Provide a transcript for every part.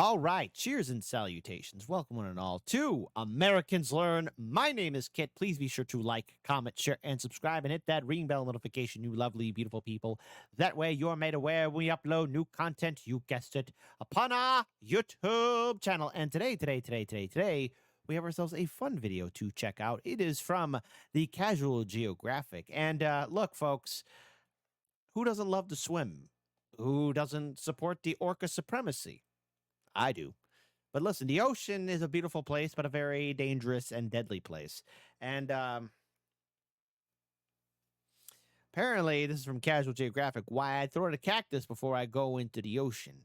All right, cheers and salutations. Welcome one and all to Americans Learn. My name is Kit. Please be sure to like, comment, share, and subscribe, and hit that ring bell notification, you lovely, beautiful people. That way you're made aware when we upload new content, you guessed it, upon our YouTube channel. And today, we have ourselves a fun video to check out. It is from the Casual Geographic. And look, folks, who doesn't love to swim? Who doesn't support the orca supremacy? I do. But listen, the ocean is a beautiful place, but a very dangerous and deadly place. And apparently, this is from Casual Geographic, why I throw a cactus before I go into the ocean.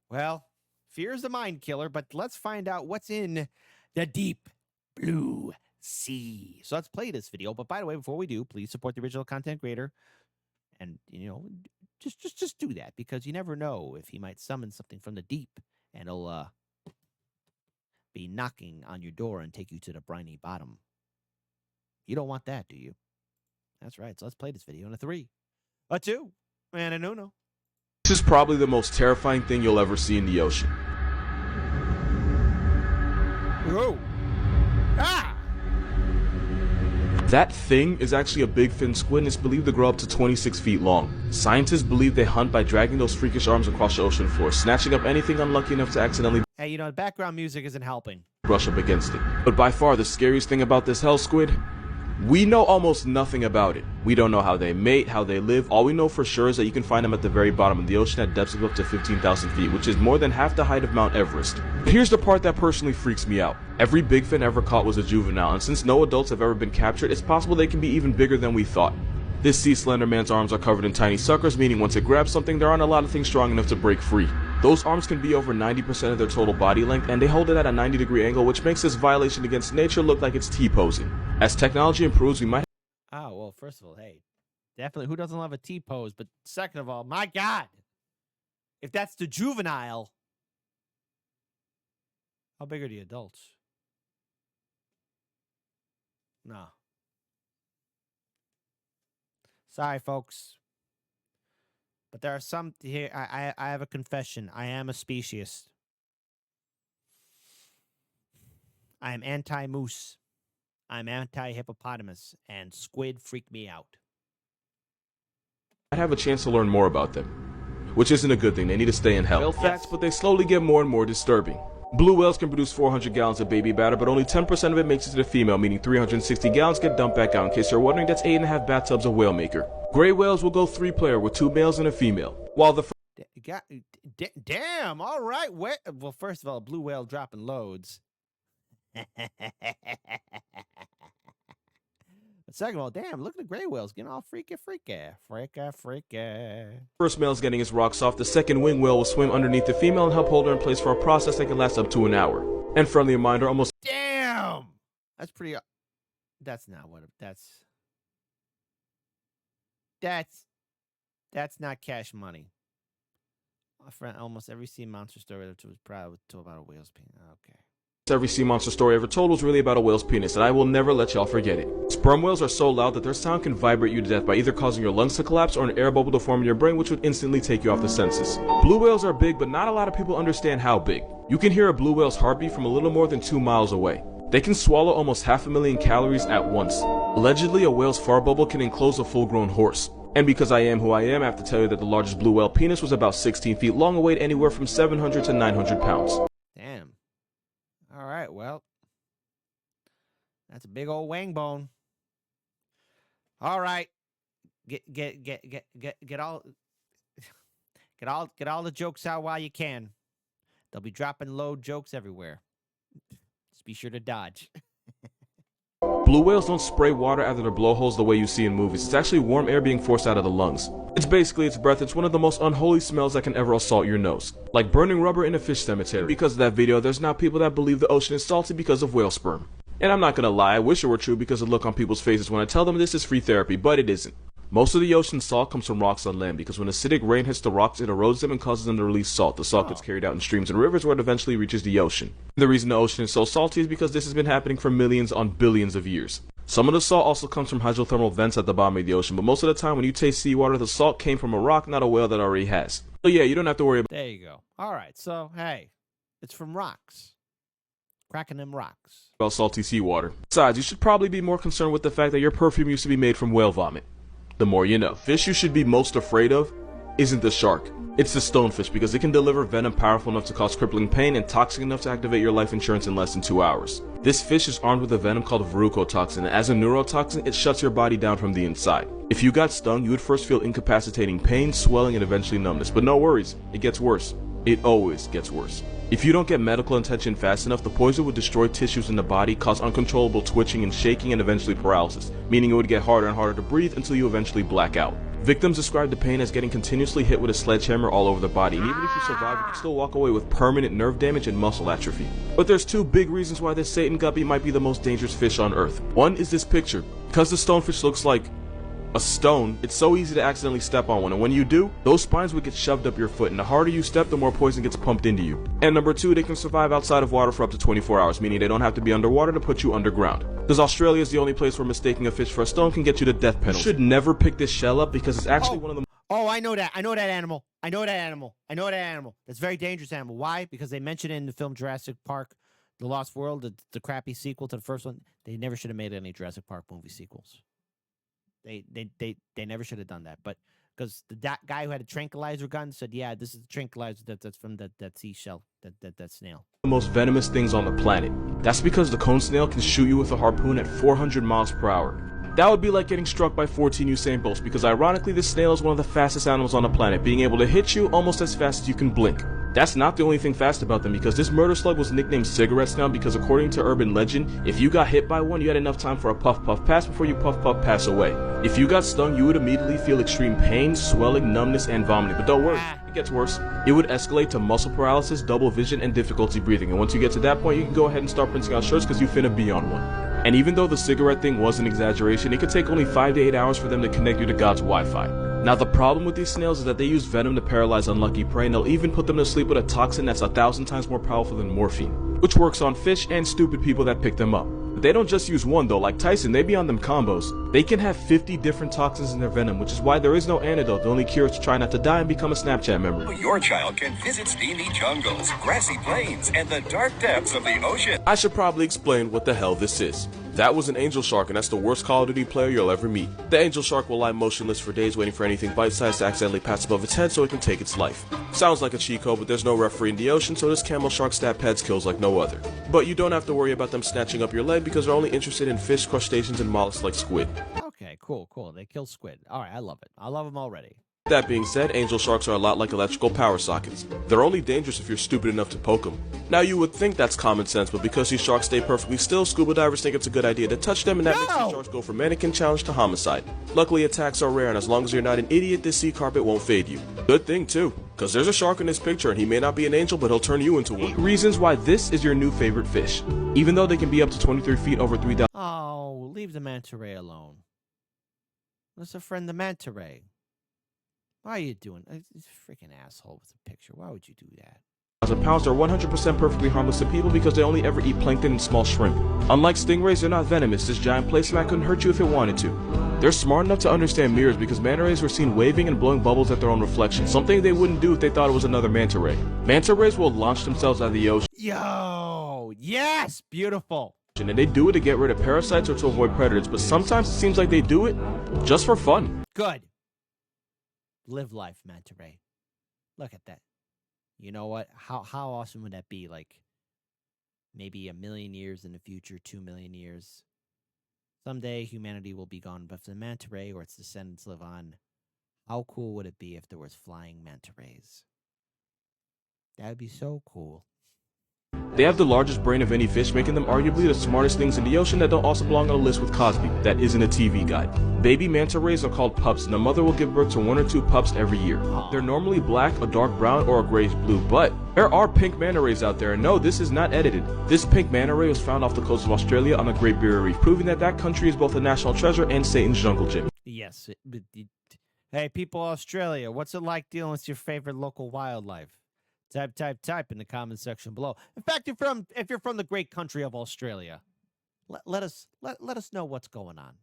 Well, fear is the mind killer, but let's find out what's in the deep blue sea. So let's play this video. But by the way, before we do, please support the original content creator. And, you know, just do that, because you never know if he might summon something from the deep and he'll be knocking on your door and take you to the briny bottom. You don't want that, do you? That's right. So let's play this video in a 3, a 2, and an uno. This is probably the most terrifying thing you'll ever see in the ocean. Whoa. Ah! That thing is actually a big fin squid and is believed to grow up to 26 feet long. Scientists believe they hunt by dragging those freakish arms across the ocean floor, snatching up anything unlucky enough to accidentally Hey, you know, the background music isn't helping. brush up against it. But by far the scariest thing about this hell squid, we know almost nothing about it. We don't know how they mate, how they live. All we know for sure is that you can find them at the very bottom of the ocean at depths of up to 15,000 feet, which is more than half the height of Mount Everest. But here's the part that personally freaks me out. Every big fin ever caught was a juvenile, and since no adults have ever been captured, it's possible they can be even bigger than we thought. This sea slender man's arms are covered in tiny suckers, meaning once it grabs something, there aren't a lot of things strong enough to break free. Those arms can be over 90% of their total body length, and they hold it at a 90-degree angle, which makes this violation against nature look like it's T-posing. As technology improves, we might Oh, well, first of all, hey, definitely, who doesn't love a T-pose? But second of all, my God, if that's the juvenile, how big are the adults? No. Sorry, folks. But there are some here. I have a confession. I am a speciesist. I am anti-moose. I'm anti-hippopotamus, and squid freak me out. have a chance to learn more about them. Which isn't a good thing, they need to stay in hell. Snail Facts, but they slowly get more and more disturbing. Blue whales can produce 400 gallons of baby batter, but only 10% of it makes it to the female, meaning 360 gallons get dumped back out. In case you're wondering, that's 8.5 bathtubs of whale maker. Gray whales will go 3-player with 2 males and a female, while the Damn, all right. Well, first of all, blue whale dropping loads. But second of all, damn, look at the gray whales getting all freaky. first male's getting his rocks off, the second wing whale will swim underneath the female and help hold her in place for a process that can last up to an hour. And friendly reminder, almost Damn! That's pretty... That's not what... That's not cash money. My friend, almost every sea monster story that was proud to about a whale's penis. Okay. every sea monster story ever told was really about a whale's penis, and I will never let y'all forget it. Sperm whales are so loud that their sound can vibrate you to death by either causing your lungs to collapse or an air bubble to form in your brain, which would instantly take you off the senses. Blue whales are big, but not a lot of people understand how big. You can hear a blue whale's heartbeat from a little more than 2 miles away. They can swallow almost 500,000 calories at once. Allegedly, a whale's fart bubble can enclose a full-grown horse. And because I am who I am, I have to tell you that the largest blue whale penis was about 16 feet long and weighed anywhere from 700 to 900 pounds. Damn. All right, well, that's a big old wang bone. All right, get all the jokes out while you can. They'll be dropping load jokes everywhere. Just be sure to dodge. Blue whales don't spray water out of their blowholes the way you see in movies. It's actually warm air being forced out of the lungs. It's basically its breath. It's one of the most unholy smells that can ever assault your nose. Like burning rubber in a fish cemetery. Because of that video, there's now people that believe the ocean is salty because of whale sperm. And I'm not gonna lie, I wish it were true because of the look on people's faces when I tell them this is free therapy, but it isn't. Most of the ocean's salt comes from rocks on land because when acidic rain hits the rocks, it erodes them and causes them to release salt. The salt gets carried out in streams and rivers where it eventually reaches the ocean. The reason the ocean is so salty is because this has been happening for millions on billions of years. Some of the salt also comes from hydrothermal vents at the bottom of the ocean, but most of the time when you taste seawater, the salt came from a rock, not a whale that already has. So yeah, you don't have to worry about. There you go. All right, so hey, It's from rocks. Cracking them rocks. About salty seawater. Besides, you should probably be more concerned with the fact that your perfume used to be made from whale vomit. The more you know. Fish you should be most afraid of isn't the shark. It's the stonefish, because it can deliver venom powerful enough to cause crippling pain and toxic enough to activate your life insurance in less than 2 hours. This fish is armed with a venom called verrucotoxin, and as a neurotoxin, it shuts your body down from the inside. If you got stung, you would first feel incapacitating pain, swelling, and eventually numbness. But no worries, it gets worse. It always gets worse. If you don't get medical attention fast enough, the poison would destroy tissues in the body, cause uncontrollable twitching and shaking, and eventually paralysis, meaning it would get harder and harder to breathe until you eventually black out. Victims describe the pain as getting continuously hit with a sledgehammer all over the body, and even if you survive, you can still walk away with permanent nerve damage and muscle atrophy. But there's two big reasons why this Satan guppy might be the most dangerous fish on Earth. One is this picture. Because the stonefish looks like a stone, it's so easy to accidentally step on one, and when you do, those spines would get shoved up your foot, and the harder you step, the more poison gets pumped into you. And number two, they can survive outside of water for up to 24 hours, meaning they don't have to be underwater to put you underground. Because Australia is the only place where mistaking a fish for a stone can get you to death penalty. You should never pick this shell up because it's actually one of the... Oh, I know that. I know that animal. I know that animal. I know that animal. That's a very dangerous animal. Why? Because they mentioned it in the film Jurassic Park, The Lost World, the crappy sequel to the first one. They never should have made any Jurassic Park movie sequels. They never should have done that. But because that guy who had a tranquilizer gun said, yeah, this is the tranquilizer that's from that seashell, that snail. The most venomous things on the planet. That's because the cone snail can shoot you with a harpoon at 400 miles per hour. That would be like getting struck by 14 Usain Bolts, because ironically this snail is one of the fastest animals on the planet, being able to hit you almost as fast as you can blink. That's not the only thing fast about them, because this murder slug was nicknamed Cigarette Snail because according to urban legend, if you got hit by one, you had enough time for a puff puff pass before you puff puff pass away. If you got stung, you would immediately feel extreme pain, swelling, numbness, and vomiting. But don't worry, it gets worse. It would escalate to muscle paralysis, double vision, and difficulty breathing. And once you get to that point, you can go ahead and start printing out shirts because you finna be on one. And even though the cigarette thing was an exaggeration, it could take only 5 to 8 hours for them to connect you to God's Wi-Fi. Now the problem with these snails is that they use venom to paralyze unlucky prey, and they'll even put them to sleep with a toxin that's 1,000 times more powerful than morphine, which works on fish and stupid people that pick them up. But they don't just use one though, like Tyson, they be on them combos. They can have 50 different toxins in their venom, which is why there is no antidote. The only cure is to try not to die and become a Snapchat memory. Your child can visit steamy jungles, grassy plains, and the dark depths of the ocean. I should probably explain what the hell this is. That was an angel shark, and that's the worst Call of Duty player you'll ever meet. The angel shark will lie motionless for days waiting for anything bite-sized to accidentally pass above its head so it can take its life. Sounds like a cheat code, but there's no referee in the ocean, so this camel shark stab pads kills like no other. But you don't have to worry about them snatching up your leg because they're only interested in fish, crustaceans, and mollusks like squid. Okay, cool. They kill squid. All right, I love it. I love them already. That being said, angel sharks are a lot like electrical power sockets. They're only dangerous if you're stupid enough to poke them. Now you would think that's common sense, but because these sharks stay perfectly still, scuba divers think it's a good idea to touch them, and that makes these sharks go from mannequin challenge to homicide. Luckily attacks are rare, and as long as you're not an idiot, this sea carpet won't fade you. Good thing too, because there's a shark in this picture and he may not be an angel, but he'll turn you into one. Reasons why this is your new favorite fish. Even though they can be up to 23 feet over 3,000. Oh, leave the manta ray alone. Let's befriend the manta ray. Why are you doing? It's a freaking asshole with a picture. Why would you do that? Pounds are 100% perfectly harmless to people because they only ever eat plankton and small shrimp. Unlike stingrays, they're not venomous. This giant placemat couldn't hurt you if it wanted to. They're smart enough to understand mirrors because manta rays were seen waving and blowing bubbles at their own reflection, something they wouldn't do if they thought it was another manta ray. Manta rays will launch themselves out of the ocean. Yo, yes, beautiful. And they do it to get rid of parasites or to avoid predators, but sometimes it seems like they do it just for fun. Good. Live life, manta ray. Look at that. You know what? How awesome would that be? Like, maybe 1 million years in the future, 2 million years. Someday humanity will be gone, but if the manta ray or its descendants live on, how cool would it be if there was flying manta rays? That would be so cool. They have the largest brain of any fish, making them arguably the smartest things in the ocean that don't also belong on a list with Cosby. That isn't a TV guide. Baby manta rays are called pups, and the mother will give birth to 1 or 2 pups every year. They're normally black, a dark brown, or a grayish blue, but there are pink manta rays out there, and no, this is not edited. This pink manta ray was found off the coast of Australia on the Great Barrier Reef, proving that that country is both a national treasure and Satan's jungle gym. Yes. Hey, people of Australia, what's it like dealing with your favorite local wildlife? Type in the comment section below. In fact, if you're from the great country of Australia, let us know what's going on.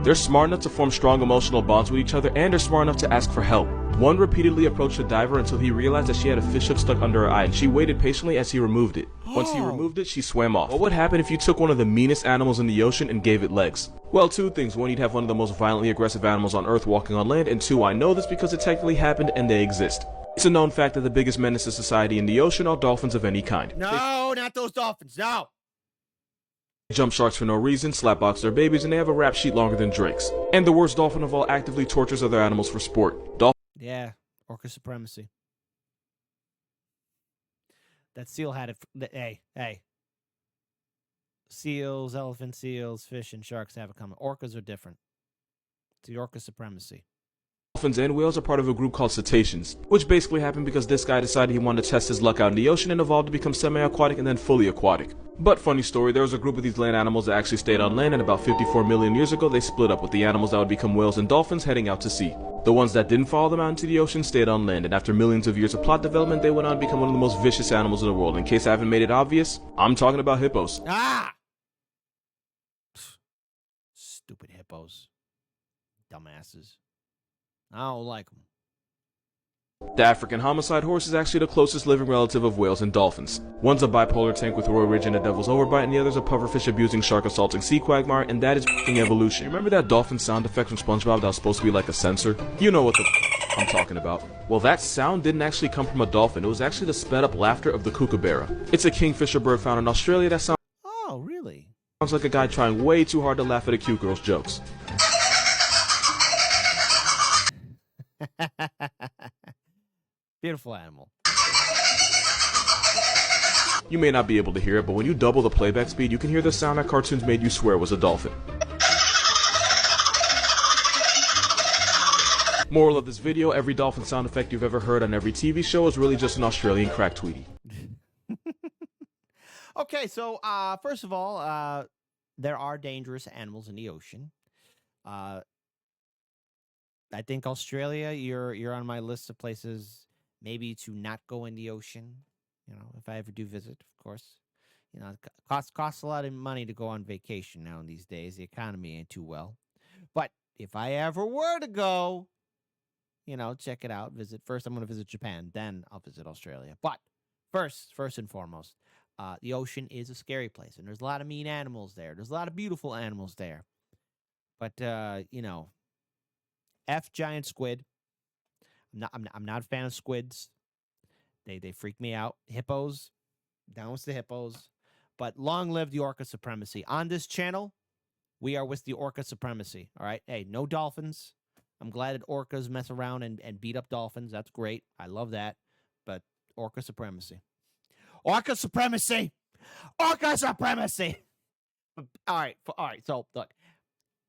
They're smart enough to form strong emotional bonds with each other, and they're smart enough to ask for help. One repeatedly approached the diver until he realized that she had a fish hook stuck under her eye, and she waited patiently as he removed it. Once he removed it, she swam off. What would happen if you took one of the meanest animals in the ocean and gave it legs? Well, two things. One, you'd have one of the most violently aggressive animals on Earth walking on land, and two, I know this because it technically happened and they exist. It's a known fact that the biggest menace to society in the ocean are dolphins of any kind. No, not those dolphins, no! They jump sharks for no reason, slapbox their babies, and they have a rap sheet longer than Drake's. And the worst dolphin of all actively tortures other animals for sport. Yeah, orca supremacy. That seal had it. Hey. Seals, elephant seals, fish, and sharks have it coming. Orcas are different. It's the orca supremacy. Dolphins and whales are part of a group called cetaceans, which basically happened because this guy decided he wanted to test his luck out in the ocean and evolved to become semi-aquatic and then fully aquatic. But funny story, there was a group of these land animals that actually stayed on land, and about 54 million years ago they split up, with the animals that would become whales and dolphins heading out to sea. The ones that didn't follow them out into the ocean stayed on land, and after millions of years of plot development, they went on to become one of the most vicious animals in the world. In case I haven't made it obvious, I'm talking about hippos. Ah! Stupid hippos. Dumbasses. I don't like them. The African homicide horse is actually the closest living relative of whales and dolphins. One's a bipolar tank with Roy Ridge and a devil's overbite, and the other's a pufferfish abusing shark assaulting sea quagmire, and that is f***ing evolution. You remember that dolphin sound effect from SpongeBob that was supposed to be like a sensor? You know what the I'm talking about. Well, that sound didn't actually come from a dolphin. It was actually the sped up laughter of the kookaburra. It's a kingfisher bird found in Australia that sounds really? Sounds like a guy trying way too hard to laugh at a cute girl's jokes. Beautiful animal. You may not be able to hear it, but when you double the playback speed, you can hear the sound that cartoons made you swear was a dolphin. Moral of this video, every dolphin sound effect you've ever heard on every TV show is really just an Australian crack tweety. Okay, so first of all, there are dangerous animals in the ocean. I think Australia, you're on my list of places maybe to not go in the ocean. You know, if I ever do visit, of course. You know, it costs a lot of money to go on vacation now in these days. The economy ain't too well. But if I ever were to go, you know, check it out, visit. First, I'm going to visit Japan. Then I'll visit Australia. But first and foremost, the ocean is a scary place. And there's a lot of mean animals there. There's a lot of beautiful animals there. But, you know, F giant squid. I'm not a fan of squids. They freak me out. Hippos, down with the hippos. But long live the orca supremacy. On this channel, we are with the orca supremacy. All right. Hey, no dolphins. I'm glad that orcas mess around and beat up dolphins. That's great. I love that. But orca supremacy. Orca supremacy. Orca supremacy. All right. So look,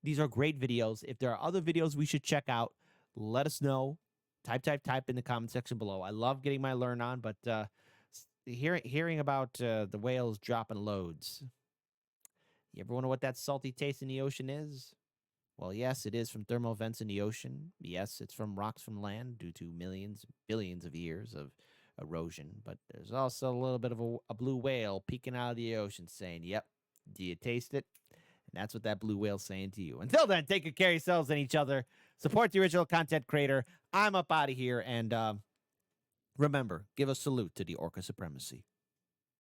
these are great videos. If there are other videos we should check out, let us know. Type in the comment section below. I love getting my learn on, but hearing about the whales dropping loads. You ever wonder what that salty taste in the ocean is? Well, yes, it is from thermal vents in the ocean. Yes, it's from rocks from land due to millions, billions of years of erosion. But there's also a little bit of a blue whale peeking out of the ocean saying, yep, do you taste it? And that's what that blue whale's saying to you. Until then, take good care of yourselves and each other. Support the original content creator. I'm up out of here. And remember, give a salute to the orca supremacy.